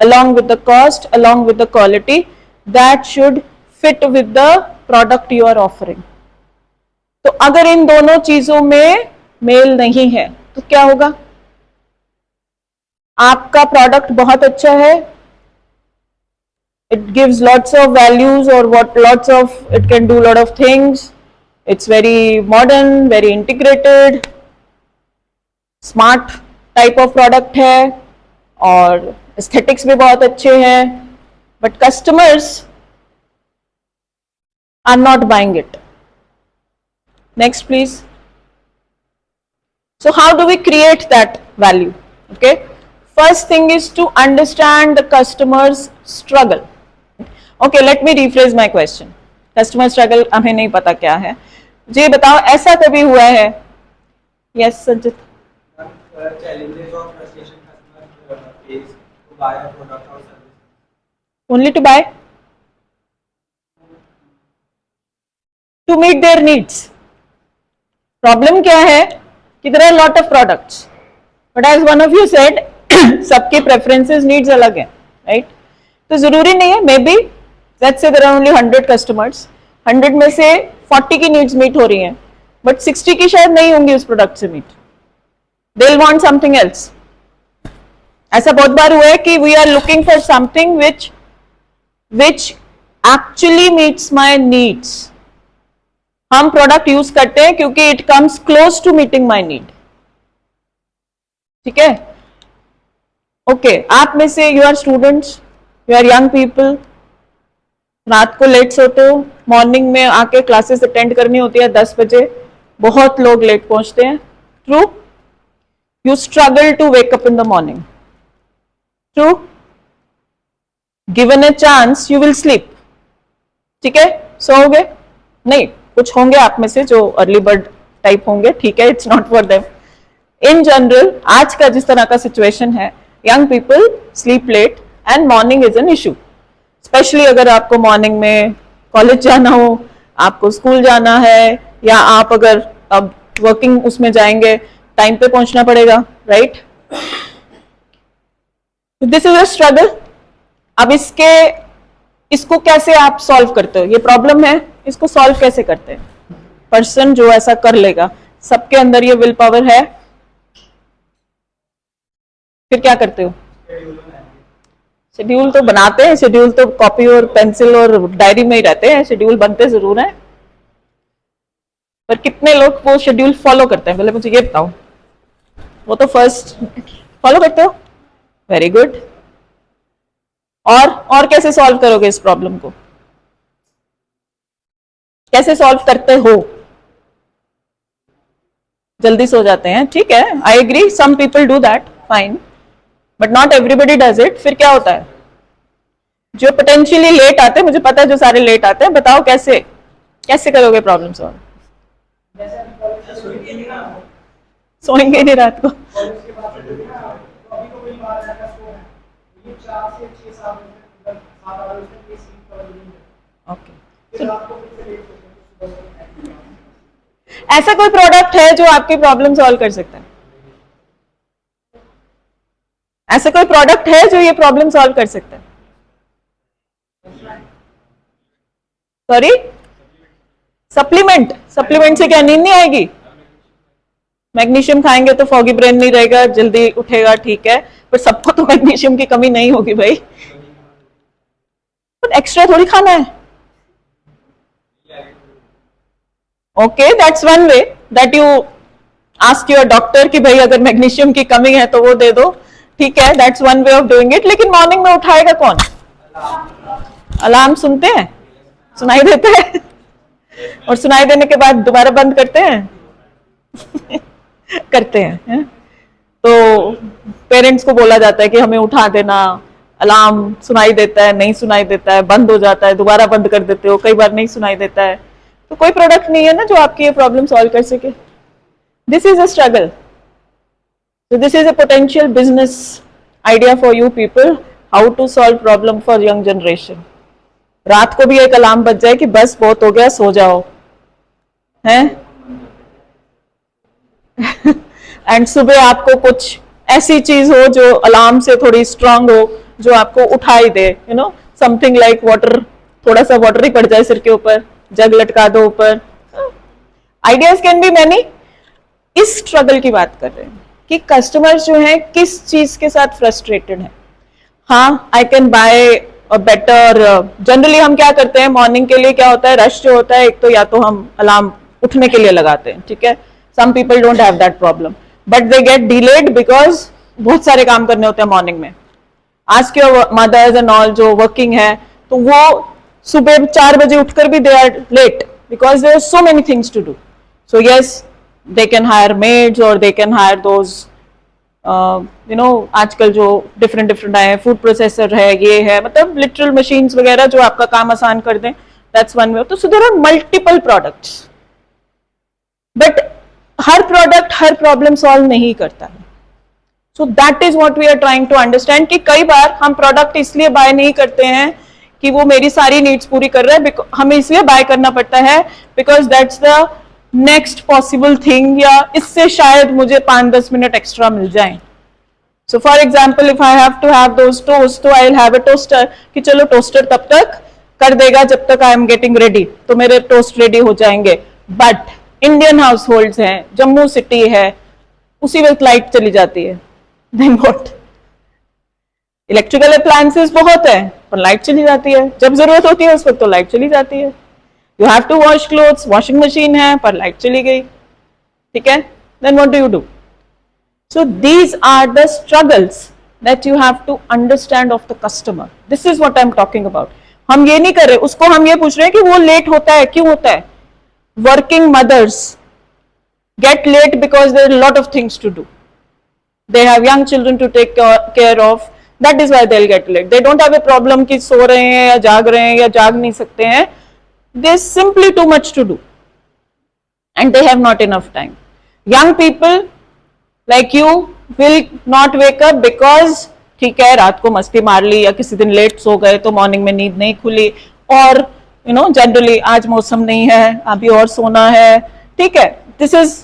along with the cost, along with the quality that should fit with the product you are offering. तो अगर इन दोनों चीजों में mail नहीं है तो क्या होगा? आपका प्रोडक्ट बहुत अच्छा है, it gives lots of values or lots of, it can do lot of things, it's very modern, very integrated, smart type of product है और एस्थेटिक्स भी बहुत अच्छे हैं, but customers are not buying it. Next please. So how do we create that value? Okay, first thing is to understand the customers struggle. Okay, let me rephrase my question. Customer struggle हमें नहीं पता क्या है. जी बताओ, ऐसा कभी हुआ है? Yes Sanjit. Challenges or frustration customers face to buy a product or service. Only to buy? To meet their needs. Problem क्या है कि there are lot of products, but as one of you said, सबके preferences, needs अलग हैं, right? तो जरूरी नहीं है, maybe let's say there are only 100 customers, 100 में से 40 की needs meet हो रही हैं, but 60 की शायद नहीं होंगी उस product से meet. They'll want something else. ऐसा बहुत बार हुआ है कि we are looking for something which actually meets my needs. हम प्रोडक्ट यूज करते हैं क्योंकि it comes close to meeting my need. ठीक है? ओके, आप में से you are students, you are young people, रात को लेट सोते हो, मॉर्निंग में आके क्लासेस अटेंड करनी होती है 10 बजे, बहुत लोग लेट पहुंचते हैं. True? You struggle to wake up in the morning. True? Given a chance, you will sleep. ठीक है? सोओगे? नहीं, कुछ होंगे आप में से जो अर्ली बर्ड टाइप होंगे, ठीक है, it's not for them. In general आज का जिस तरह का सिचुएशन है, young people sleep late and morning is an issue. Specially अगर आपको मॉर्निंग में कॉलेज जाना हो, आपको स्कूल जाना है, या आप अगर अब वर्किंग उसमें जाएंगे, टाइम पे पहुंचना पड़ेगा, right? This is a struggle. अब इसको कैसे आप सॉल्व करते हो? ये प्रॉब्लम है, इसको सॉल्व कैसे करते हैं? पर्सन जो ऐसा कर लेगा, सबके अंदर ये विल पावर है, फिर क्या करते हो? शेड्यूल तो बनाते हैं, शेड्यूल तो कॉपी और पेंसिल और डायरी में ही रहते हैं, शेड्यूल बनते जरूर हैं, पर कितने लोग वो शेड्यूल फॉलो करते हैं? पहले मुझे ये बताओ. वो तो फर्स्ट फॉलो करते हो, वेरी गुड. और कैसे सॉल्व करोगे इस प्रॉब्लम को? कैसे सॉल्व करते हो? जल्दी सो जाते हैं, ठीक है, I agree, some people do that, fine, but not everybody does it. फिर क्या होता है? जो पोटेंशियली लेट आते हैं, मुझे पता है जो सारे लेट आते हैं, बताओ कैसे करोगे प्रॉब्लम सॉल्व? सोएंगे नहीं रात को. ओके, ऐसा कोई प्रोडक्ट है जो आपकी प्रॉब्लम सॉल्व कर सकता है? ऐसा कोई प्रोडक्ट है जो ये प्रॉब्लम सॉल्व कर सकता है? Sorry, supplement. सप्लीमेंट से क्या नींद नहीं आएगी? मैग्नीशियम खाएंगे तो फॉगी ब्रेन नहीं रहेगा, जल्दी उठेगा, ठीक है, पर सबको तो मैग्नीशियम की कमी नहीं होगी भाई. पर एक्स्ट्रा थोड़ी खाना है. Okay, that's one way that you ask your doctor कि भाई अगर मैग्नीशियम की कमी है तो वो दे दो, ठीक है, that's one way of doing it. लेकिन मॉर्निंग में उठाएगा कौन? अलार्म सुनते हैं, सुनाई देता है, और सुनाई देने के बाद दोबारा बंद करते हैं करते हैं. तो पेरेंट्स को बोला जाता है कि हमें उठा देना, अलार्म सुनाई देता है, नहीं सुनाई देता है, बंद हो जाता है, दोबारा बंद कर देते हो, कई बार नहीं सुनाई देता है. तो कोई प्रोडक्ट नहीं है ना जो आपकी ये प्रॉब्लम सॉल्व कर सके. This is a struggle. So this is a potential business idea for you people, how to solve problem for young generation. रात को भी एक अलार्म बज जाए कि बस बहुत हो गया, सो जाओ, हैं? एंड सुबह आपको कुछ ऐसी चीज हो जो अलार्म से थोड़ी स्ट्रांग हो, जो आपको उठा ही दे, you know, something like water, थोड़ा सा वाटर ही पड़ जाए सिर के ऊपर, जग लटका दो ऊपर. Ideas can be many. इस स्ट्रगल की बात कर रहे हैं कि कस्टमर्स जो है किस चीज के साथ फ्रस्ट्रेटेड है. हाँ, I can buy a better. Generally हम क्या करते हैं मॉर्निंग के लिए, क्या होता है, रश जो होता है, एक तो या तो हम अलार्म उठने के लिए लगाते हैं, ठीक है. Some people don't have that problem, but they get delayed because बहुत सारे काम करने होते हैं मॉर्निंग में. आज के मदर्स एंड ऑल जो वर्किंग है, तो वो सुबह 4 बजे उठकर भी they are late because there are so many things to do. So yes, they can hire maids or they can hire those you know, आजकल जो डिफरेंट आए, फूड प्रोसेसर है, ये है, मतलब लिटरल मशीन्स वगैरह जो आपका काम आसान कर दें. That's one way. तो so there are multiple products, but हर प्रोडक्ट हर प्रॉब्लम सॉल्व नहीं करता है. So that is what we are trying to understand कि कई बार हम प्रोडक्ट इसलिए बाय नहीं करते हैं कि वो मेरी सारी नीड्स पूरी कर रहा है, हमें इसलिए बाय करना पड़ता है because that's the next possible thing, या इससे शायद मुझे 5-10 मिनट एक्स्ट्रा मिल जाए. So for example, if I have to have those toast, तो I will have a toaster, कि चलो टोस्टर तब तक कर देगा जब तक आई एम गेटिंग रेडी, तो मेरे टोस्ट रेडी हो जाएंगे. बट इंडियन हाउस होल्ड्स हैं, जम्मू सिटी है, उसी वक्त लाइट चली जाती है, देन व्हाट. इलेक्ट्रिकल अप्लायंसेस बहुत है, पर लाइट चली जाती है. जब जरूरत होती है उस वक्त तो लाइट चली जाती है. You have to wash clothes, washing machine है, पर लाइट चली गई, ठीक है. Then what do? So these are the struggles that you have to understand of the customer. This is what I'm talking about. हम ये नहीं कर रहे, उसको हम ये पूछ रहे हैं कि वो लेट होता है, क्यों होता है. Working mothers get late because there are a lot of things to do. They have young children to take care of. That is why they'll get late. They don't have a problem कि सो रहे हैं या जाग रहे हैं या जाग नहीं सकते हैं. There's simply too much to do and they have not enough time. Young people like you will not wake up because ठीक है, रात को मस्ती मार ली या किसी दिन लेट सो गए तो मॉर्निंग में नींद नहीं खुली, और यू नो जनरली आज मौसम नहीं है, अभी और सोना है, ठीक है. This is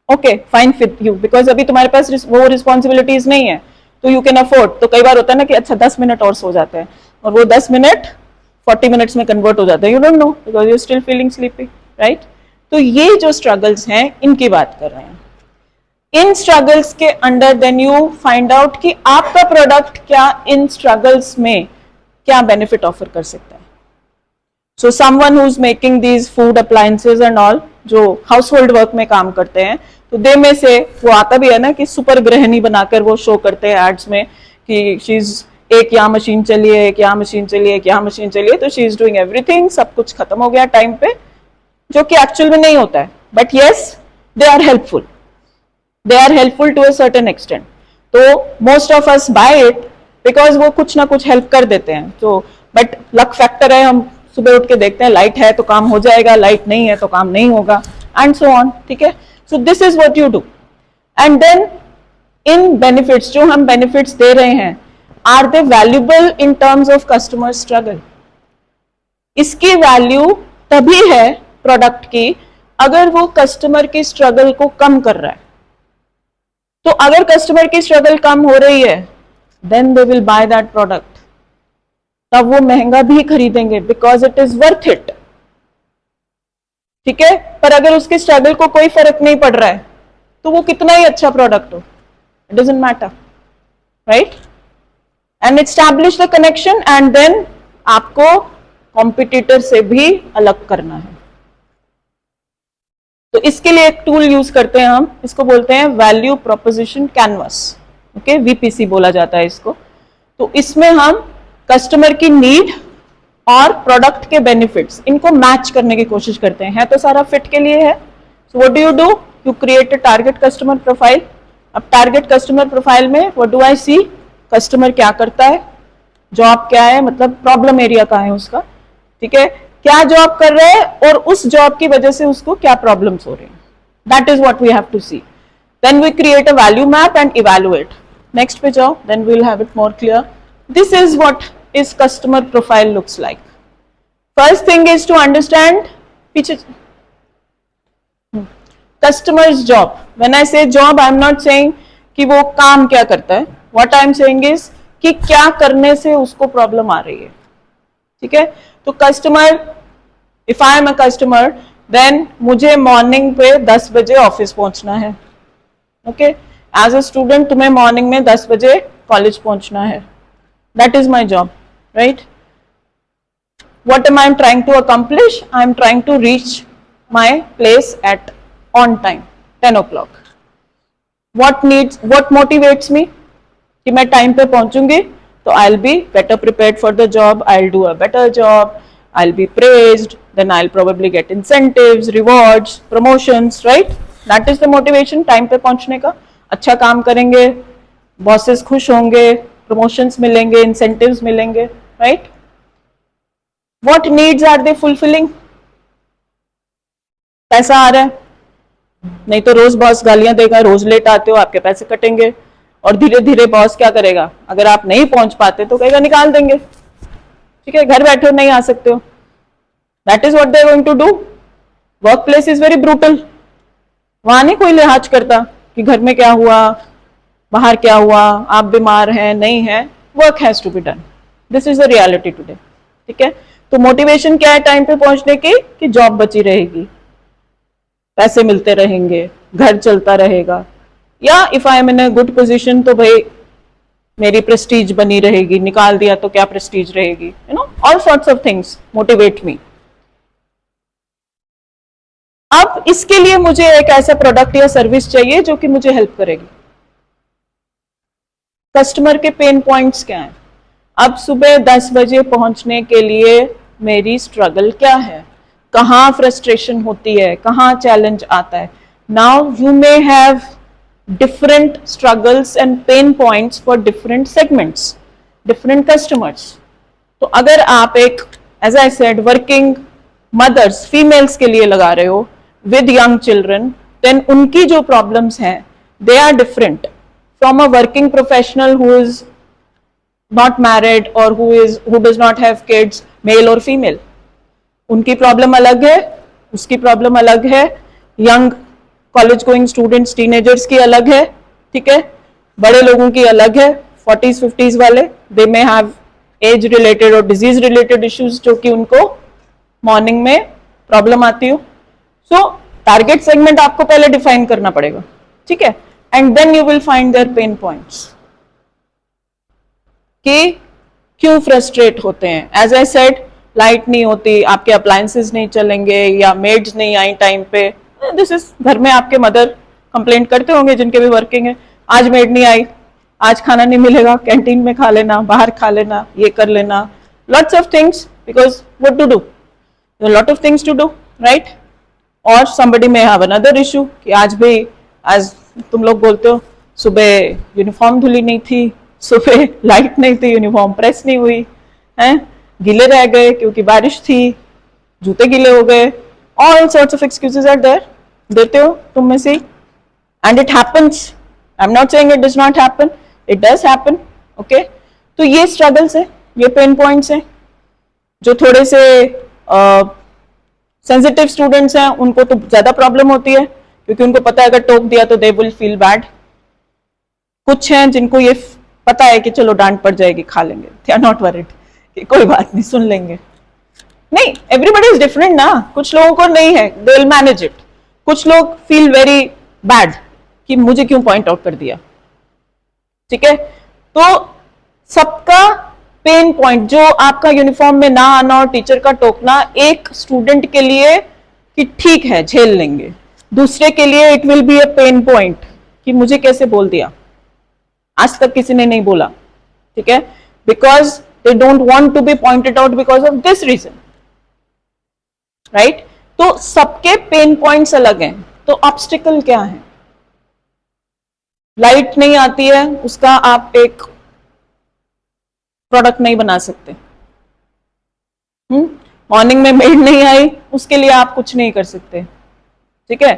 okay, fine with you, because अभी तुम्हारे पास वो रिस्पॉन्सिबिलिटीज नहीं है, तो यू कैन अफोर्ड. तो कई बार होता है ना कि अच्छा 10 मिनट और सो जाते हैं, और वो 10 मिनट 40 मिनट्स में कन्वर्ट हो जाते हैं. You don't know because you still feeling sleepy, right. तो ये जो स्ट्रगल्स हैं इनकी बात कर रहे हैं. इन स्ट्रगल्स के under then you find out कि आपका प्रोडक्ट क्या इन स्ट्रगल्स में क्या बेनिफिट ऑफर कर सकता है. So someone who is making these food appliances and all, जो हाउस होल्ड वर्क में काम करते हैं, तो दे में से वो आता भी है ना कि सुपर गृहिणी बनाकर वो शो करते हैं एड्स में कि शी इज, एक यहाँ मशीन चलिए, एक यहाँ मशीन चलिए, एक यहाँ मशीन चलिए, तो शी इज डूइंग एवरीथिंग, सब कुछ खत्म हो गया टाइम पे, जो कि एक्चुअल में नहीं होता है. But yes, they are helpful, they are helpful to a certain extent. तो most of us buy it because वो कुछ ना कुछ हेल्प कर देते हैं. तो बट लक फैक्टर है, हम सुबह उठ के देखते हैं लाइट है तो काम हो जाएगा, लाइट नहीं है तो काम नहीं होगा, एंड सो ऑन, ठीक है. So this is what you do. And then in benefits, जो हम बेनिफिट्स दे रहे हैं, are they valuable in terms of customer struggle? इसकी वैल्यू तभी है प्रोडक्ट की अगर वो कस्टमर की स्ट्रगल को कम कर रहा है. तो अगर कस्टमर की स्ट्रगल कम हो रही है, then they will buy that product. तब वो महंगा भी खरीदेंगे because it is worth it, ठीक है. पर अगर उसकी स्ट्रगल को कोई फर्क नहीं पड़ रहा है, तो वो कितना ही अच्छा प्रोडक्ट हो, it doesn't matter, right. And establish the connection, and then आपको कॉम्पिटिटर से भी अलग करना है. तो इसके लिए एक टूल यूज करते हैं हम, इसको बोलते हैं value proposition canvas. Okay, VPC बोला जाता है इसको. तो इसमें हम कस्टमर की नीड और प्रोडक्ट के बेनिफिट्स, इनको मैच करने की कोशिश करते हैं. तो सारा फिट के लिए है. So what do you do, you create a target customer profile. अब टारगेट कस्टमर प्रोफाइल में what do I see, customer क्या करता है, जॉब क्या है, मतलब प्रॉब्लम एरिया कहाँ है उसका, ठीक है, क्या जॉब कर रहा है और उस जॉब की वजह से उसको क्या प्रॉब्लम्स हो रहे हैं. That is what we have to see. Then we create a value map and evaluate. Next पे जाओ, then we will have it more clear. This is what is customer profile looks like. First thing is to understand पीछे customers job. When I say job, I am not saying कि वो काम क्या करता है. What I am saying is कि क्या करने से उसको प्रॉब्लम आ रही है। ठीक है, तो customer, if I am a customer, then मुझे मॉर्निंग पे 10 बजे ऑफिस पहुंचना है। ओके, एज अ स्टूडेंट तुम्हें मॉर्निंग में 10 बजे कॉलेज पहुंचना है। That is my job, right? What am I trying to accomplish? I am trying to reach my place at on time, 10 o'clock. What motivates me? कि मैं time पे पहुंचूंगी तो I'll be better prepared for the job, I'll do a better job, I'll be praised, then I'll probably get incentives, rewards, promotions, right? That is the motivation, time पे पहुंचने का। अच्छा काम करेंगे, बॉसेस खुश होंगे, प्रमोशंस मिलेंगे, incentives मिलेंगे, right? What needs are they fulfilling? पैसा आ रहा है, नहीं तो रोज बॉस गालियां देगा, रोज लेट आते हो, आपके पैसे कटेंगे, और धीरे धीरे बॉस क्या करेगा, अगर आप नहीं पहुंच पाते तो कहेगा निकाल देंगे। ठीक है, घर बैठे हो, नहीं आ सकते हो। That is what they are going to do. Work place is very brutal. वहां नहीं कोई लिहाज करता कि घर में क्या हुआ, बाहर क्या हुआ, आप बीमार हैं, नहीं है, work has to be done. This is the reality today. ठीक है, तो मोटिवेशन क्या है टाइम पे पहुंचने की, कि जॉब बची रहेगी, पैसे मिलते रहेंगे, घर चलता रहेगा, या if I M in a good position तो भाई मेरी प्रेस्टीज बनी रहेगी, निकाल दिया तो क्या प्रेस्टीज रहेगी, you know, all sorts of things motivate me. अब इसके लिए मुझे एक ऐसा प्रोडक्ट या सर्विस चाहिए जो कि मुझे हेल्प करेगी। कस्टमर के पेन पॉइंट्स क्या हैं? अब सुबह 10 बजे पहुंचने के लिए मेरी स्ट्रगल क्या है, कहाँ फ्रस्ट्रेशन होती है, कहाँ चैलेंज आता है। Now you may have different struggles and pain points for different segments, different customers. तो अगर आप एक, as I said, working mothers, females के लिए लगा रहे हो with young children, then उनकी जो problems हैं they are different from a working professional who is not married or who does not have kids, male or female. उनकी problem अलग है, उसकी प्रॉब्लम अलग है, young college going students, teenagers की अलग है। ठीक है, बड़े लोगों की अलग है, 40s 50s वाले, दे मे हैव एज रिलेटेड और डिजीज रिलेटेड इश्यूज जो कि उनको मॉर्निंग में प्रॉब्लम आती हो। सो टारगेट सेगमेंट आपको पहले डिफाइन करना पड़ेगा। ठीक है, and then you will find their pain points कि क्यों फ्रस्ट्रेट होते हैं। एज आई सेड, लाइट नहीं होती, आपके अप्लायंसेस नहीं चलेंगे, या मेड्स नहीं आई टाइम पे। दिस इज, घर में आपके मदर कंप्लेंट करते होंगे जिनके भी वर्किंग है, आज मेड नहीं आई, आज खाना नहीं मिलेगा, कैंटीन में खा लेना, बाहर खा लेना, ये कर लेना, lots of things, because what to do, lot of things to do, right? और somebody may have another issue कि आज भी, आज तुम लोग बोलते हो सुबह यूनिफॉर्म धुली नहीं थी, सुबह लाइट नहीं थी, यूनिफॉर्म प्रेस नहीं हुई है, गीले रह गए क्योंकि बारिश थी, जूते गीले हो गए, all sorts of excuses are there. देते हो तुम में से, and it happens. I am not saying it does not happen, it does happen. Okay, तो ये स्ट्रगल्स है, ये पेन पॉइंट्स हैं जो थोड़े से सेंसिटिव स्टूडेंट्स हैं उनको तो ज्यादा प्रॉब्लम होती है, क्योंकि उनको पता है अगर टोक दिया तो दे विल फील बैड। कुछ हैं जिनको ये पता है कि चलो डांट पड़ जाएगी, खा लेंगे, दे आर नॉट वरीड कि कोई बात नहीं, सुन लेंगे। नहीं, एवरीबडी इज डिफरेंट ना, कुछ लोगों को नहीं है, दे विल मैनेज इट। कुछ लोग फील वेरी बैड कि मुझे क्यों पॉइंट आउट कर दिया। ठीक है, तो सबका पेन पॉइंट, जो आपका यूनिफॉर्म में ना आना और टीचर का टोकना, एक स्टूडेंट के लिए कि ठीक है झेल लेंगे, दूसरे के लिए it will be a pain point कि मुझे कैसे बोल दिया, आज तक किसी ने नहीं बोला। ठीक है, because they don't want to be pointed out because of this reason, right? तो सबके पेन पॉइंट्स अलग हैं। तो ऑब्स्टिकल क्या है? लाइट नहीं आती है, उसका आप एक प्रोडक्ट नहीं बना सकते। मॉर्निंग में मेड नहीं आई, उसके लिए आप कुछ नहीं कर सकते। ठीक है,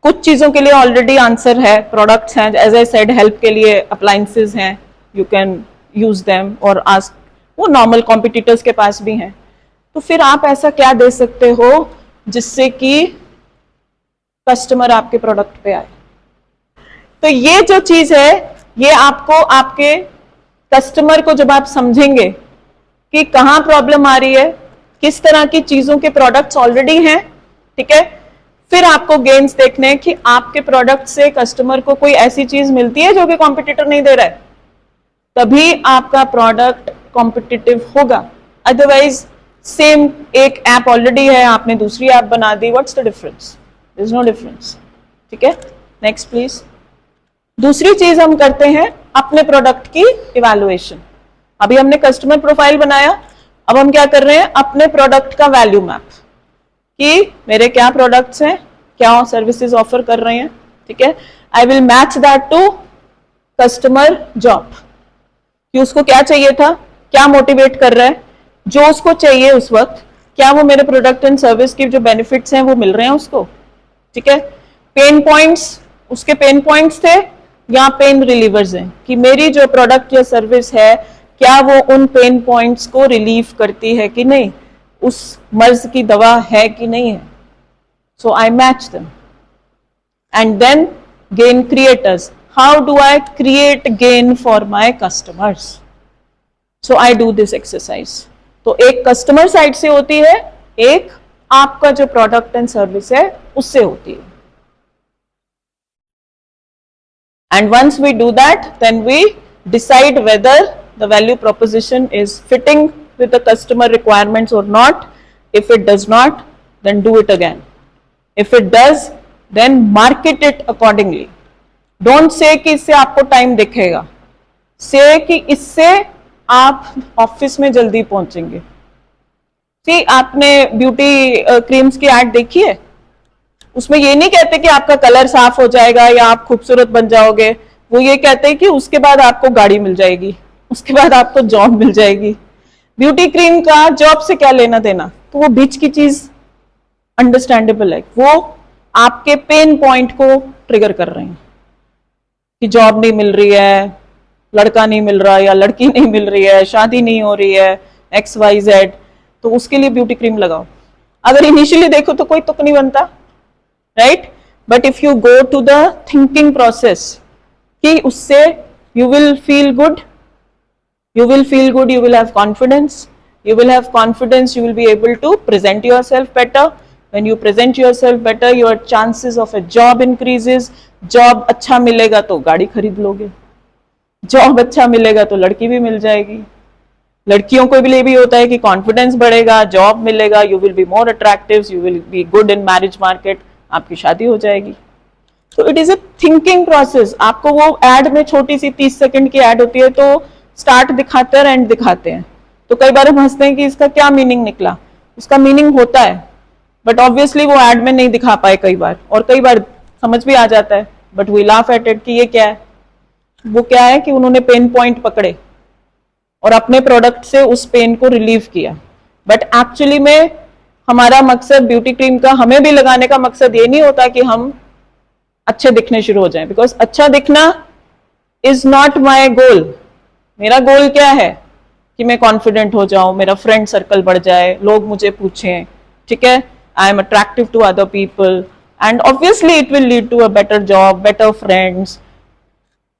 कुछ चीजों के लिए ऑलरेडी आंसर है, प्रोडक्ट्स हैं, एज आई सेड, हेल्प के लिए अप्लायंसेस हैं, यू कैन यूज देम और आस्क, वो नॉर्मल कॉम्पिटिटर्स के पास भी हैं। तो फिर आप ऐसा क्या दे सकते हो जिससे कि कस्टमर आपके प्रोडक्ट पे आए? तो ये जो चीज है, ये आपको आपके कस्टमर को जब आप समझेंगे कि कहाँ प्रॉब्लम आ रही है, किस तरह की चीजों के प्रोडक्ट्स ऑलरेडी हैं, ठीक है, फिर आपको गेन्स देखने हैं कि आपके प्रोडक्ट से कस्टमर को कोई ऐसी चीज मिलती है जो कि कॉम्पिटिटर नहीं दे रहा है, तभी आपका प्रोडक्ट कॉम्पिटिटिव होगा। अदरवाइज सेम एक ऐप ऑलरेडी है, आपने दूसरी ऐप बना दी, what's the difference? There is no difference, ठीक है। Next please. दूसरी चीज हम करते हैं अपने प्रोडक्ट की इवैल्यूएशन। अभी हमने कस्टमर प्रोफाइल बनाया, अब हम क्या कर रहे हैं, अपने प्रोडक्ट का वैल्यू मैप, कि मेरे क्या प्रोडक्ट्स हैं, क्या सर्विसेज ऑफर कर रहे हैं, ठीक है। I will match that to customer job, कि उसको क्या चाहिए था, क्या मोटिवेट कर रहा है, जो उसको चाहिए उस वक्त, क्या वो मेरे प्रोडक्ट एंड सर्विस की जो बेनिफिट्स हैं वो मिल रहे हैं उसको, ठीक है। पेन पॉइंट्स, उसके पेन पॉइंट्स थे या पेन रिलीवर्स हैं, कि मेरी जो प्रोडक्ट या सर्विस है क्या वो उन पेन पॉइंट्स को रिलीव करती है कि नहीं, उस मर्ज की दवा है कि नहीं है। So I match them and then gain creators. How do I create gain for my customers? So I do this exercise. तो एक कस्टमर साइड से होती है, एक आपका जो प्रोडक्ट एंड सर्विस है उससे होती है। And once we do that, then we decide whether the value proposition is fitting with the customer requirements or not. If it does not, then do it again. If it does, then market it accordingly. Don't say कि इससे आपको time दिखेगा, say कि इससे आप office में जल्दी पहुंचेंगे। See, आपने ब्यूटी क्रीम्स की एड देखी है, उसमें ये नहीं कहते कि आपका कलर साफ हो जाएगा या आप खूबसूरत बन जाओगे, वो ये कहते हैं कि उसके बाद आपको गाड़ी मिल जाएगी, उसके बाद आपको जॉब मिल जाएगी। ब्यूटी क्रीम का जॉब से क्या लेना देना? तो वो बीच की चीज अंडरस्टैंडेबल है, वो आपके पेन पॉइंट को ट्रिगर कर रहे हैं कि जॉब नहीं मिल रही है, लड़का नहीं मिल रहा या लड़की नहीं मिल रही है, शादी नहीं हो रही है, XYZ, तो उसके लिए ब्यूटी क्रीम लगाओ। अगर इनिशियली देखो तो कोई तुक नहीं बनता, right? But if you go to the thinking process, कि उससे you will feel good, you will feel good, you will have confidence, you will have confidence, you will be able to present yourself better. When you present yourself better, your chances of a job increases. Job अच्छा मिलेगा तो गाड़ी खरीद लोगे, job अच्छा मिलेगा तो लड़की भी मिल जाएगी, लड़कियों को भी भी होता है कि कॉन्फिडेंस बढ़ेगा, जॉब मिलेगा, you will be more attractive, you will be good in marriage market, आपकी शादी हो जाएगी। तो it is a thinking process. आपको वो एड में छोटी सी 30 सेकंड की एड होती है तो स्टार्ट दिखाते हैं, एंड दिखाते हैं, तो कई बार हम हंसते हैं कि इसका क्या मीनिंग निकला। उसका मीनिंग होता है, बट ऑब्वियसली वो एड में नहीं दिखा पाए कई बार, और कई बार समझ भी आ जाता है, but we laugh at it कि ये क्या है। वो क्या है कि उन्होंने पेन पॉइंट पकड़े और अपने प्रोडक्ट से उस पेन को रिलीव किया। बट एक्चुअली में हमारा मकसद ब्यूटी क्रीम का, हमें भी लगाने का मकसद ये नहीं होता कि हम अच्छे दिखने शुरू हो जाएं, बिकॉज अच्छा दिखना इज नॉट माय गोल। मेरा गोल क्या है कि मैं कॉन्फिडेंट हो जाऊं, मेरा फ्रेंड सर्कल बढ़ जाए, लोग मुझे पूछें, ठीक है, I am attractive to other people, and obviously it will lead to a better job, better friends,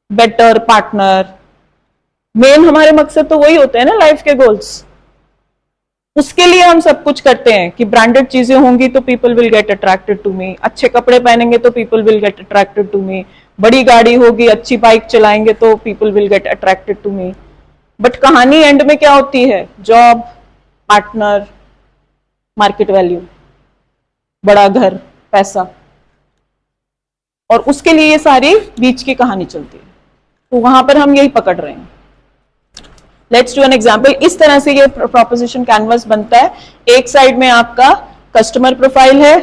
better partner. Main हमारे मकसद तो वही होते हैं ना, लाइफ के गोल्स। उसके लिए हम सब कुछ करते हैं कि ब्रांडेड चीजें होंगी तो people will get attracted to me, अच्छे कपड़े पहनेंगे तो people will get attracted to me, बड़ी गाड़ी होगी, अच्छी बाइक चलाएंगे तो people will get attracted to me. But कहानी एंड में क्या होती है? जॉब, पार्टनर, मार्केट वैल्यू, बड़ा घर, पैसा, और उसके लिए ये सारी बीच की कहानी चलती है। तो वहां पर हम यही पकड़ रहे हैं। Let's do an example. इस तरह से ये प्रोपोजिशन कैनवस बनता है। एक साइड में आपका कस्टमर प्रोफाइल है,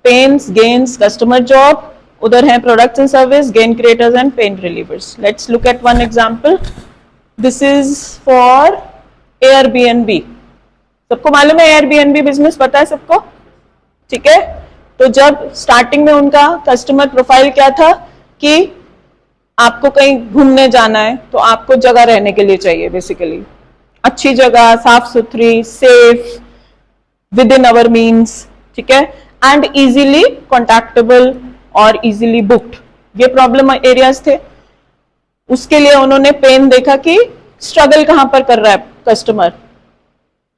पेन्स, गेन्स, कस्टमर जॉब, उधर है products and service, gain creators and pen relievers. Let's look at one example. This is for Airbnb। सबको मालूम है Airbnb बिजनेस, पता है सबको, ठीक है। तो जब स्टार्टिंग में उनका कस्टमर प्रोफाइल क्या था कि आपको कहीं घूमने जाना है तो आपको जगह रहने के लिए चाहिए, बेसिकली अच्छी जगह, साफ सुथरी, safe, with in our means, ठीक है, एंड इजीली कॉन्टैक्टेबल और इजीली बुक्ड। ये प्रॉब्लम एरियाज थे। उसके लिए उन्होंने पेन देखा कि स्ट्रगल कहां पर कर रहा है customer?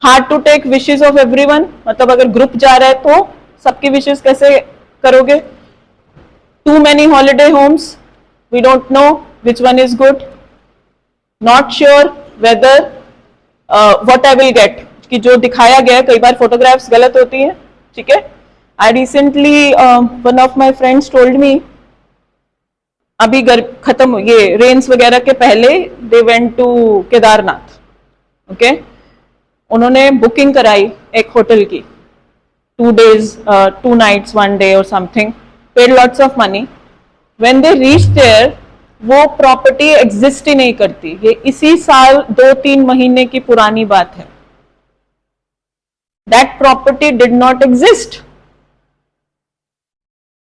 Hard to take wishes of everyone, मतलब अगर ग्रुप जा रहा है तो सबकी विशेस कैसे करोगे? Too many holiday homes, we don't know which one is good, not sure whether what I will get, कि जो दिखाया गया है, कई बार फोटोग्राफ्स गलत होती हैं, ठीक है। I recently one of my friends told me, अभी खत्म ये रेन्स वगैरह के पहले they went to Kedarnath, okay. उन्होंने बुकिंग कराई एक होटल की, 2 days 2 nights 1 day or something, paid lots of money. When they reached there, वो प्रॉपर्टी एग्जिस्ट ही नहीं करती। ये इसी साल 2-3 महीने की पुरानी बात है। That property did not exist,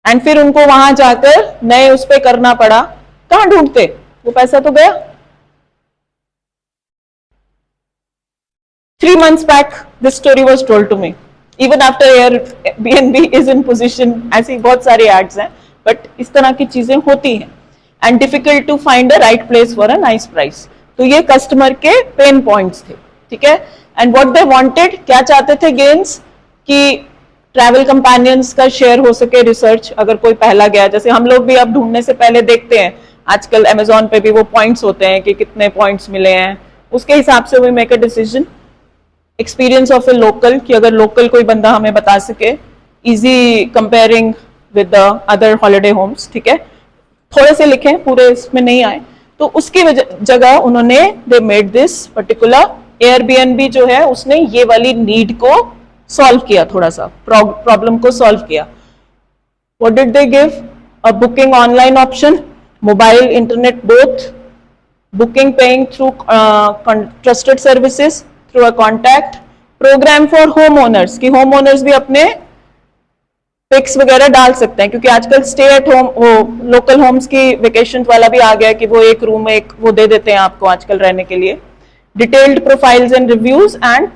and फिर उनको वहां जाकर नए उस पे करना पड़ा। कहां ढूंढते? वो पैसा तो गया। 3 months back this story was told to me, even after Airbnb is in position, ऐसी बहुत सारे एड्स हैं, बट इस तरह की चीजें होती हैं, and difficult to find a right place for a nice price. तो ये कस्टमर के पेन पॉइंट्स थे, ठीक है। एंड व्हाट दे वांटेड, क्या चाहते थे गेन्स? कि ट्रैवल कंपेनियंस का शेयर हो सके, रिसर्च, अगर कोई पहला गया, जैसे हम लोग भी अब ढूंढने से पहले देखते हैं, आजकल अमेजोन पे भी वो पॉइंट्स होते हैं कि कितने पॉइंट्स मिले हैं, उसके हिसाब से we make a decision. Experience of a local, कि अगर लोकल कोई बंदा हमें बता सके, easy comparing with the other holiday homes, ठीक है। थोड़े से लिखें, पूरे इसमें नहीं आए, तो उसकी जगह उन्होंने they made this particular Airbnb जो है उसने ये वाली नीड को सॉल्व किया, थोड़ा सा प्रॉब्लम को सॉल्व किया। What did they give? A booking online option, mobile internet both, booking paying through trusted services through a contact, program for home owners, कि होम ओनर्स भी अपने पिक्स वगैरह डाल सकते हैं, क्योंकि आजकल स्टे एट होम, वो लोकल होम्स की वेकेशन वाला भी आ गया कि वो एक रूम एक वो दे देते हैं आपको आजकल रहने के लिए। Detailed profiles and reviews, and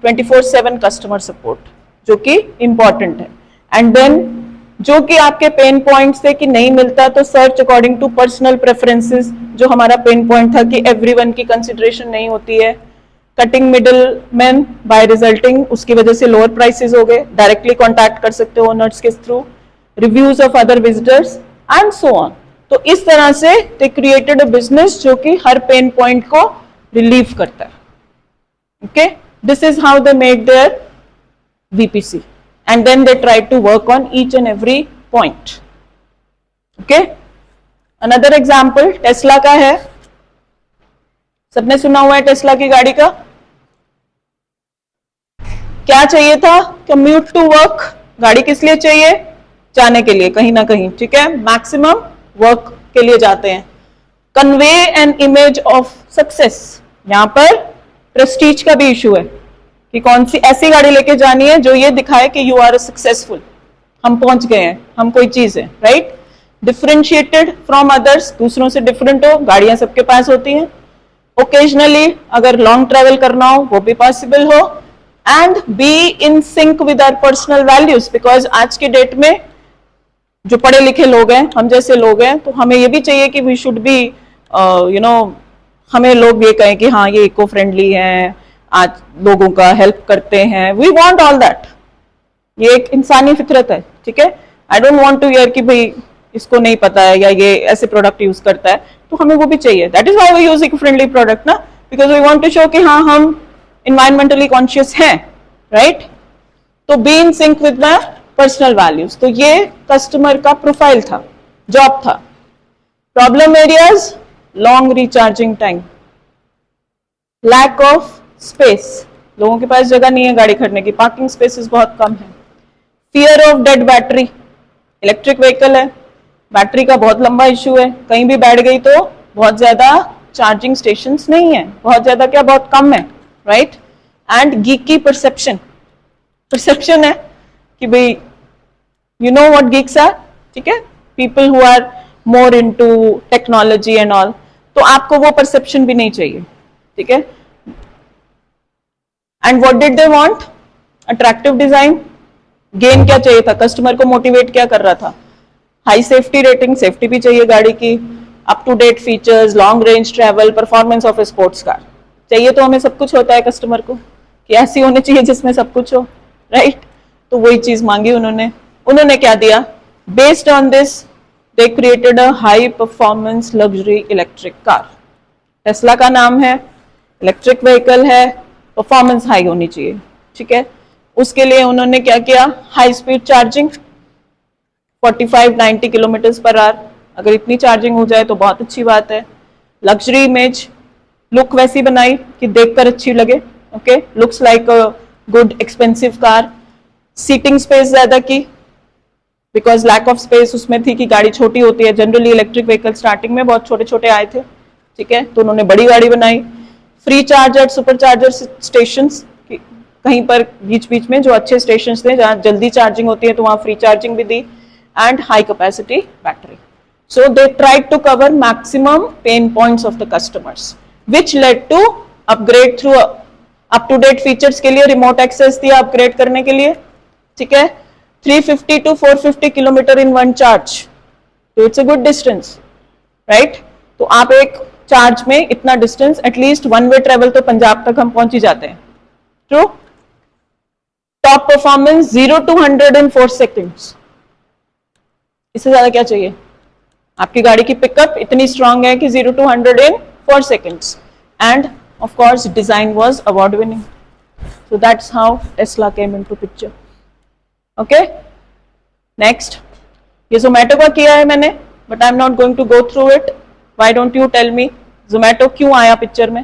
24/7 customer support, जो कि इंपॉर्टेंट है। एंड देन जो कि आपके पेन पॉइंट्स थे कि नहीं मिलता, तो search according to personal preferences, जो हमारा पेन पॉइंट था कि एवरीवन की कंसिडरेशन नहीं होती है। Cutting middle man by resulting, उसकी वजह से लोअर प्राइसेस हो गए, डायरेक्टली कॉन्टैक्ट कर सकते हो ओनर्स के through, reviews of other visitors and so on. तो इस तरह से दे क्रिएटेड अ बिजनेस जो कि हर पेन पॉइंट को रिलीव करता है, okay. This is how they made their VPC, and then they try to work on each and every point, okay. Another example Tesla का है, सबने सुना हुआ है टेस्ला की गाड़ी का। क्या चाहिए था? Commute to work. गाड़ी किस लिए चाहिए? जाने के लिए कहीं ना कहीं, ठीक है, मैक्सिमम वर्क के लिए जाते हैं। Convey an image of success, यहां पर प्रेस्टीज का भी इशू है कि कौन सी ऐसी गाड़ी लेके जानी है जो ये दिखाए कि यू आर सक्सेसफुल, हम पहुंच गए हैं, हम कोई चीज है, राइट। डिफरेंशिएटेड फ्रॉम अदर्स, दूसरों से डिफरेंट हो, गाड़ियां सबके पास होती हैं। ओकेजनली अगर लॉन्ग ट्रेवल करना हो वो भी पॉसिबल हो, and be in sync with our personal values, because आज के डेट में जो पढ़े लिखे लोग हैं, हम जैसे लोग हैं, तो हमें ये भी चाहिए कि वी शुड बी हमें लोग ये कहें कि हाँ ये इको फ्रेंडली हैं, आज लोगों का हेल्प करते हैं, वी वांट ऑल दैट, ये एक इंसानी फितरत है, ठीक है। I don't want to hear कि भाई इसको नहीं पता है या ये ऐसे प्रोडक्ट यूज करता है, तो हमें वो भी चाहिए। That is why we use eco friendly product ना, because we want to show कि हाँ हम इन्वायरमेंटली कॉन्शियस हैं, राइट। तो be in sync with my personal values, तो ये कस्टमर का प्रोफाइल था, जॉब था। Problem areas, long recharging time, lack of space, लोगों के पास जगह नहीं है गाड़ी खड़ने की, पार्किंग स्पेसेस बहुत कम है। Fear of dead battery, electric vehicle है, बैटरी का बहुत लंबा इश्यू है, कहीं भी बैठ गई तो बहुत ज्यादा चार्जिंग स्टेशंस नहीं है, बहुत ज्यादा क्या बहुत कम है, right. And geeky perception, perception है कि भाई you know what geeks are, ठीक है, people who are more into technology and all, तो आपको वो परसेप्शन भी नहीं चाहिए, ठीक है। And what did they want? Attractive design. Gain क्या चाहिए था? कस्टमर को मोटिवेट क्या कर रहा था? हाई सेफ्टी रेटिंग, सेफ्टी भी चाहिए गाड़ी की। Up to date features, long range travel, performance of a sports car. चाहिए तो हमें सब कुछ होता है कस्टमर को, कि ऐसी होनी चाहिए जिसमें सब कुछ हो, राइट? तो वही चीज मांगी उन्होंने। उन्होंने क्या दिया? Based on this they created a high performance luxury electric car. Tesla का नाम है, इलेक्ट्रिक व्हीकल है, परफॉर्मेंस हाई होनी चाहिए, ठीक है? उसके लिए उन्होंने क्या किया? High speed charging, 45-90 kilometre per hour. अगर इतनी चार्जिंग हो जाए तो बहुत अच्छी बात है। लग्जरी इमेज, लुक वैसी बनाई कि देखकर अच्छी लगे, okay, looks like a good expensive car. Seating space ज्यादा की, बिकॉज लैक ऑफ स्पेस उसमें थी कि गाड़ी छोटी होती है। जनरली इलेक्ट्रिक व्हीकल स्टार्टिंग में बहुत छोटे छोटे आए थे, ठीक है, तो उन्होंने बड़ी गाड़ी बनाई। Free charger, super charger station, कहीं पर बीच बीच में जो अच्छे स्टेशन थे जहां जल्दी चार्जिंग होती है तो वहां फ्री चार्जिंग भी दी। And high capacity battery. So they tried to cover maximum pain points of the customers, which led to upgrade through up to date features के लिए remote access दिया upgrade करने के लिए, ठीक है? 350 to 450 kilometre in one charge, तो it's a good distance, right? तो आप एक चार्ज में इतना distance, at least one way travel तो पंजाब तक हम पहुंच ही जाते हैं, true? Top performance 0 to 100 in 4 seconds, इससे ज्यादा क्या चाहिए? आपकी गाड़ी की पिकअप इतनी स्ट्रांग है कि 0 to 100 in 4 seconds, and of course design was award winning. So that's how Tesla came into picture. Okay, next, ये Zomato का किया है मैंने, but I'm not going to go through it. Why don't you tell me Zomato क्यों आया picture में?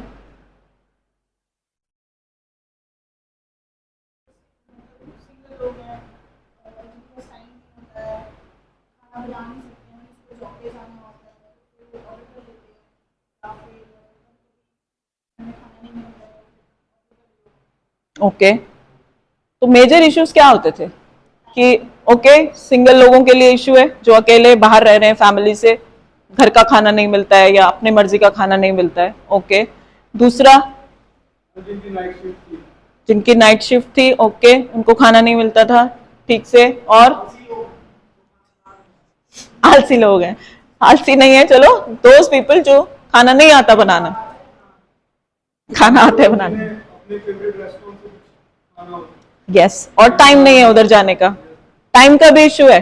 Okay, तो major issues क्या होते थे? कि ओके, सिंगल लोगों के लिए इश्यू है जो अकेले बाहर रह रहे हैं फैमिली से, घर का खाना नहीं मिलता है या अपने मर्जी का खाना नहीं मिलता है, ओके। दूसरा, जिनकी नाइट शिफ्ट थी, ओके, उनको खाना नहीं मिलता था ठीक से, और आलसी लोग हैं, आलसी नहीं है, चलो, दोज पीपल जो खाना नहीं आता बनाना, खाना आता है बनाना, यस, और टाइम नहीं है उधर जाने का, टाइम का भी इश्यू है।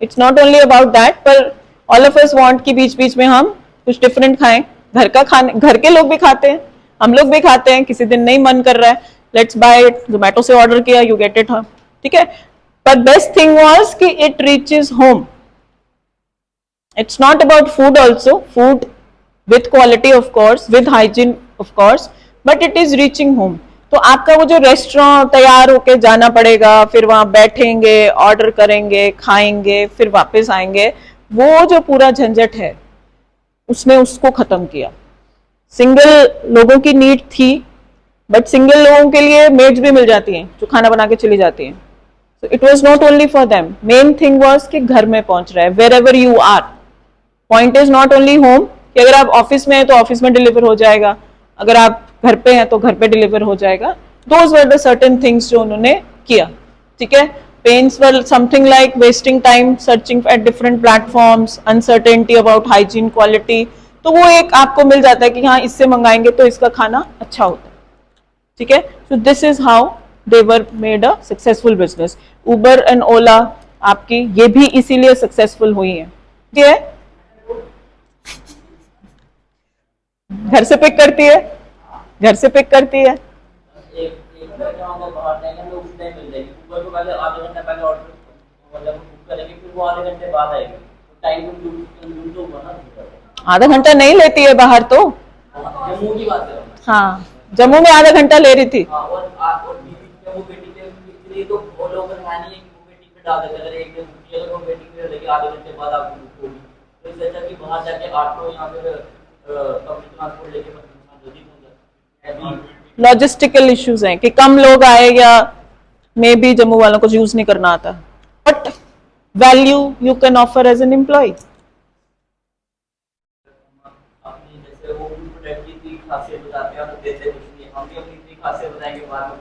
It's not only about that, पर ऑल ऑफ अस वांट कि बीच बीच में हम कुछ डिफरेंट खाएं। घर का खाने, घर के लोग भी खाते हैं, हम लोग भी खाते हैं, किसी दिन नहीं मन कर रहा है, लेट्स बाय इट, जोमेटो से ऑर्डर किया, यू गेट इट, हाँ, ठीक है। पर बेस्ट थिंग वाज कि it reaches home. It's not about food also, food with quality of course, with hygiene of course, but it is reaching home. तो आपका वो जो रेस्टोरेंट तैयार होके जाना पड़ेगा, फिर वहां बैठेंगे, ऑर्डर करेंगे, खाएंगे, फिर वापस आएंगे, वो जो पूरा झंझट है उसने उसको खत्म किया। सिंगल लोगों की नीड थी, बट सिंगल लोगों के लिए मेड्स भी मिल जाती हैं जो खाना बना के चली जाती हैं। So it was not only for them. Main thing was कि घर में पहुंच रहा है, wherever you are. Point is not only home, कि अगर आप ऑफिस में हैं तो ऑफिस में डिलीवर हो जाएगा, अगर आप घर पे हैं तो घर पे डिलीवर हो जाएगा। Those were the certain things जो उन्होंने किया, ठीक है। Pains were something like wasting time searching at different platforms, uncertainty about hygiene, quality, तो वो एक आपको मिल जाता है कि हाँ इससे मंगाएंगे तो इसका खाना अच्छा होता है, ठीक है। So this is how they were made a successful business. Uber and Ola आपकी ये भी इसीलिए सक्सेसफुल हुई है, ठीक है। घर से पिक करती है, घर से पिक करती है, एक बाहर जाएंगे तो उस टाइम मिल जाएगी। ऊबर को पहले आधे घंटे पहले ऑर्डर मतलब बुक करेंगे, फिर वो आधे घंटे बाद आएगी, तो टाइम तो होगा ना। आधा घंटा नहीं लेती है बाहर तो, जम्मू की बात है, हाँ, जम्मू में आधा घंटा ले रही थी। और वो बेटी के लिए तो वो लोग है नहीं कि वो बेटी पे डाल देते, अगर एक दिन बुक किया तो वो बेटी के लिए आधे घंटे बाद आपको बुक होगी, तो इससे अच्छा कि बाहर जाके ऑटो या फिर पब्लिक ट्रांसपोर्ट लेके लॉजिस्टिकल इश्यूज हैं कि कम लोग आए या मे बी जम्मू वालों को यूज नहीं करना आता, but value you can offer as an employee. अपनी जैसे वो प्रोडक्ट की खासियत बताते हैं और देते कुछ नहीं, हम भी अपनी खासियत बताएंगे बाद में,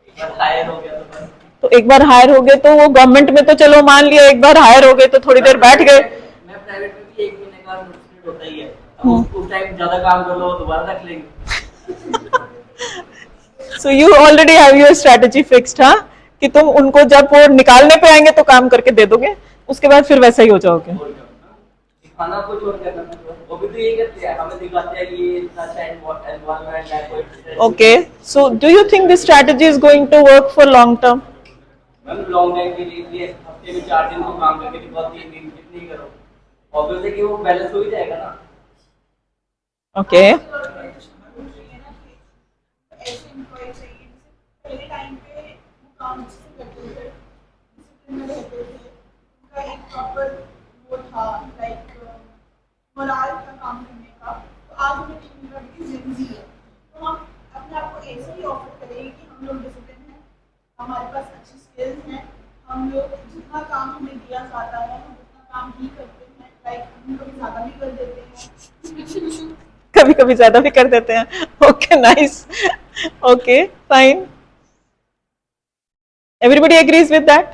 एक बार हायर हो गया तो बस। तो एक बार हायर हो गए तो वो गवर्नमेंट में तो चलो मान लिया, एक बार हायर हो गए तो थोड़ी देर बैठ गए। मैं प्राइवेट में भी 1 महीने का नोटिस एडजस्टमेंट होता ही है। अब उस टाइम ज्यादा काम कर लो दोबारा रख लेंगे। So you already have your strategy fixed, हाँ, कि तुम उनको जब वो निकालने पे आएंगे तो काम करके दे दोगे, उसके बाद फिर वैसा ही हो जाओगे। और क्या, खाना को छोड़ के करना, वो भी तो यही करते हैं, हमें दिखाते हैं कि ये इतना अच्छा एनवायरनमेंट है, कोई okay, so do you think this strategy is going to work for long term? Ma'am long time के लिए हफ्ते में 4 दिन तो काम करके दिखाओ, 3 दिन जितनी करो, ऑब्वियसली कि वो बैलेंस हो ही जाएगा ना। ओके, ऐसे एम्प्लॉय चाहिए जैसे पहले टाइम पे वो काम अच्छे से करते थे, डिसिप्लिन में रहते थे, उनका एक प्रॉपर वो था लाइक मोराल का काम करने का। तो आज हमें नहीं मिल रहा क्योंकि जिंदगी है, तो हम अपने आप को ऐसे ही ऑफर करेंगे कि हम लोग डिसिप्लिन हैं, हमारे पास अच्छी स्किल्स हैं, हम लोग जितना काम हमें दिया जाता है हम उतना काम ही करते हैं, लाइक हम कभी ज़्यादा भी कर देते हैं। कभी कभी ज्यादा भी कर देते हैं। Okay, nice, okay, fine, everybody agrees with that?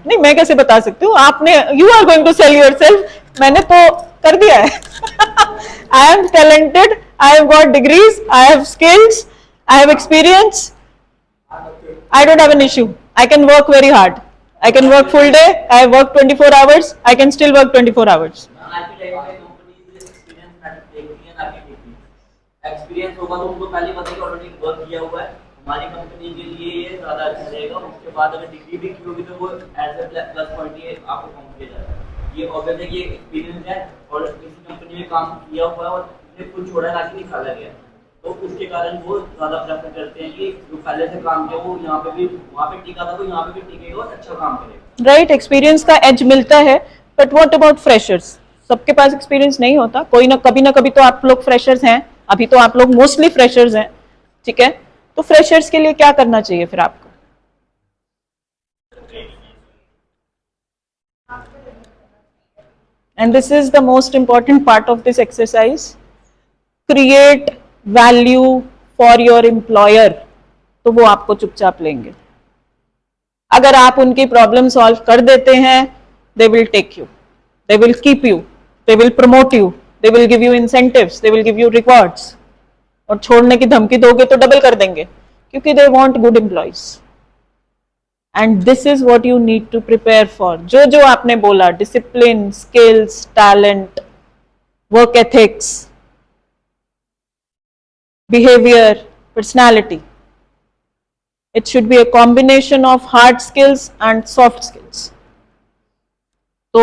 नहीं, मैं कैसे बता सकती हूँ? आपने, you are going to sell yourself, मैंने तो कर दिया है। I am talented, I have got degrees, I have skills, I have experience, I don't have an issue. I can work very hard. I can work full day. I work 24 hours. I can still work 24 hours. आज के time में companies experience matter देखती है ना कि degree. Experience होगा तो उनको पहले पता है कि ऑलरेडी वर्क किया हुआ है, हमारी कंपनी के लिए ये ज्यादा अच्छा रहेगा। उसके बाद अगर डिग्री भी की होगी तो वो एज ए प्लस पॉइंट ये आपको काउंट किया जाएगा। ये ऑब्वियस है कि एक्सपीरियंस है और किसी कंपनी में काम किया हुआ है और उसने खुद छोड़ा ना कि निकाला गया, तो उसके कारण वो ज्यादा प्रेफर करते हैं कि जो पहले से काम किया वो यहाँ पे भी, वहाँ पे टिका था तो यहाँ पे भी टिकेगा और अच्छा काम करेगा। राइट, एक्सपीरियंस का एज मिलता है, बट व्हाट अबाउट फ्रेशर्स? सबके पास एक्सपीरियंस नहीं होता, कोई ना कभी तो आप लोग फ्रेशर्स हैं, अभी तो आप लोग मोस्टली फ्रेशर्स हैं, ठीक है? तो फ्रेशर्स के लिए क्या करना चाहिए फिर आपको? And this is the most important part of this exercise, create value for your employer, तो वो आपको चुपचाप लेंगे। अगर आप उनकी प्रॉब्लम सॉल्व कर देते हैं, they will take you, they will keep you, they will promote you, they will give you incentives, they will give you rewards, और छोड़ने की धमकी दोगे तो डबल कर देंगे, क्योंकि they want good employees. And this is what you need to prepare for. जो जो आपने बोला, discipline, skills, talent, work ethics, behavior, personality, it should be a combination of hard skills and soft skills. तो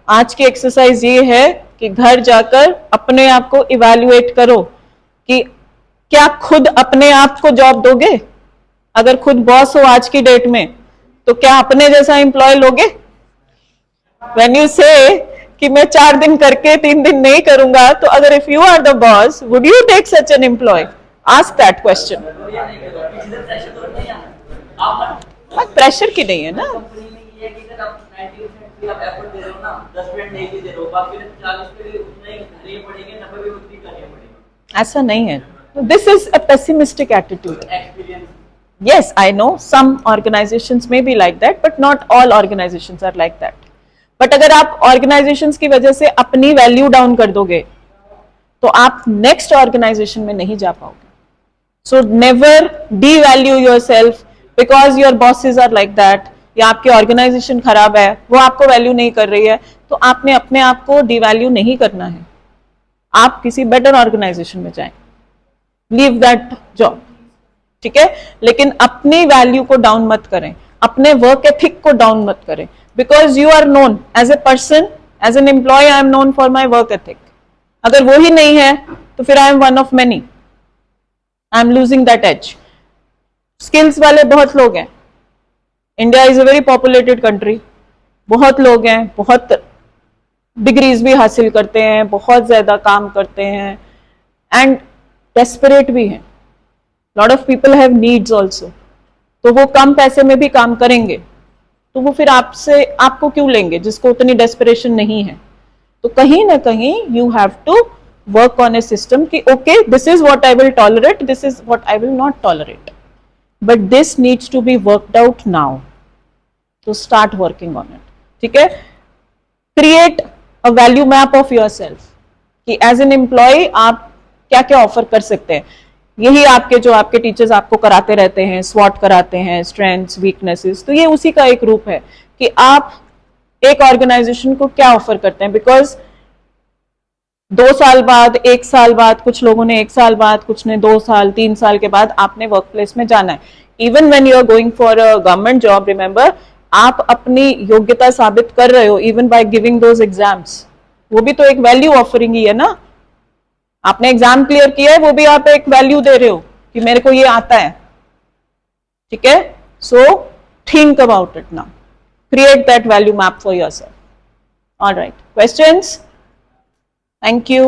आज की exercise ये है कि घर जाकर अपने आप को इवैल्यूएट करो कि क्या खुद अपने आप को जॉब दोगे? अगर खुद बॉस हो आज की डेट में, तो क्या अपने जैसा एम्प्लॉय लोगे? When you say कि मैं 4 दिन करके 3 दिन नहीं करूंगा, तो अगर if you are the boss, would you take such an employee? Ask that question. Pressure की नहीं है ना, कंपनी में ये है कि अगर आप 90% भी आप एफर्ट दे रहे हो ना, 10% नहीं भी दे रहे हो, बाकी 40 पे भी उतना ही करने पड़ेंगे, 90 भी उतनी करने पड़ेंगे। ऐसा नहीं है। This is a pessimistic attitude. Experience, Yes, I know some organizations may be like that, but not all organizations are like that. But अगर आप organizations की वजह से अपनी वैल्यू डाउन कर दोगे, तो आप नेक्स्ट ऑर्गेनाइजेशन में नहीं जा पाओगे। So never devalue yourself because your bosses are like that, या आपकी ऑर्गेनाइजेशन खराब है, वो आपको वैल्यू नहीं कर रही है, तो आपने अपने आप को डिवैल्यू नहीं करना है। आप किसी बेटर ऑर्गेनाइजेशन में जाएं, लीव दैट जॉब, ठीक है? लेकिन अपनी वैल्यू को डाउन मत करें, अपने वर्क एथिक को डाउन मत करें, because you are known as a person, as an employee I am known for my work ethic. अगर वो ही नहीं है तो फिर I am one of many, I am losing that edge. Skills वाले बहुत लोग हैं, India is a very populated country, बहुत लोग हैं, बहुत डिग्रीज भी हासिल करते हैं, बहुत ज्यादा काम करते हैं, एंड डेस्परेट भी हैं। Lot of people have needs also, तो वो कम पैसे में भी काम करेंगे, तो वो फिर आपसे, आपको क्यों लेंगे जिसको उतनी डेस्परेशन नहीं है? तो कहीं ना कहीं you have to work on a system कि okay, this is what I will tolerate, this is what I will not tolerate, but this needs to be worked out now, तो स्टार्ट वर्किंग ऑन इट, ठीक है? Create a value map of yourself कि as an employee आप क्या क्या offer कर सकते हैं। यही आपके जो आपके टीचर्स आपको कराते रहते हैं, स्वॉट कराते हैं, स्ट्रेंथ्स, वीकनेसेस, तो ये उसी का एक रूप है कि आप एक ऑर्गेनाइजेशन को क्या ऑफर करते हैं। बिकॉज 2 साल बाद, 1 साल बाद, कुछ लोगों ने 1 साल बाद, कुछ ने 2 साल, 3 साल के बाद आपने वर्क प्लेस में जाना है। Even when you are going for a government job, remember आप अपनी योग्यता साबित कर रहे हो even by giving those exams. वो भी तो एक वैल्यू ऑफरिंग ही है ना। आपने एग्जाम क्लियर किया है, वो भी आप एक वैल्यू दे रहे हो कि मेरे को ये आता है। ठीक है, so think about it now, create that value map for yourself. All right, questions? Thank you.